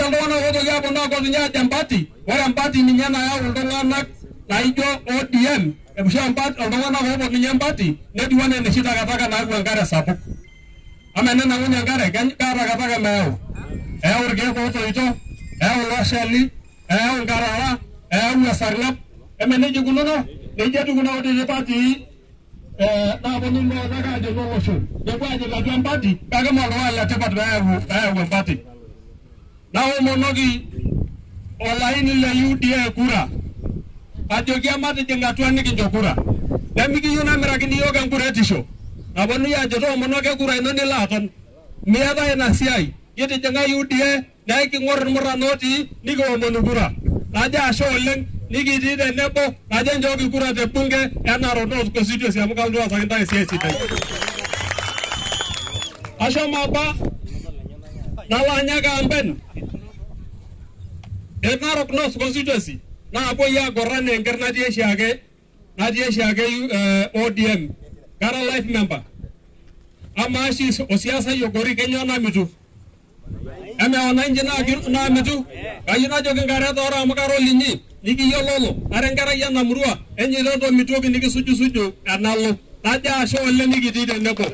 iltung'anak oitoki aponu akotunye ajo empati, ore empati ninye nayau iltung'anak naijo ODM, episho iltung'anak ooponunye empati, netiu enaa enoshi takataka nayau enkare sapuk. Ama enenang'unye enkare, kaa takataka meyau? Eyau irkeek ootoito, eyau iloshali, eyau inkarara, eyau esarng'ab, eme nejia ikununo, nejia etiu kuna kutitik patii naaponu iltung'anak aajo nolosho, nepuo aajing' atua empati, kake mee oltung'ani letipat peeyau empati. Naomonoki olaini le UDA kura, ajoki ematijing' atua nikincho kura. Nemikiyieu namirakini yiok enkuretisho, naponunui aajo toomonoki kura ino nilo aton. Miatae ina siai, kitijing'a UDA neking'or irmuran otii nikiomonu kura. Najo ashe oleng' nikitii tenebo, najo enchooki kura te bunge e Narok North constituency amu kalotu aasaki ntae esiai sidai. Ashomo apa nalo anya campaign e Narok North constituency naapoi aagorra enaa enkerr natii oshiake ODM, kara life member. Amaa oshi osiasai ogori kenyoo namitu? Eme wananchi naamitu? Kayieu najoki nkaret ora amu kara olinyi, nikiyiololo, nara enkerai ena murua, enyeito ntomitoki nikisujusuju enalo. Najo ashe oleng' nikitii tenebo.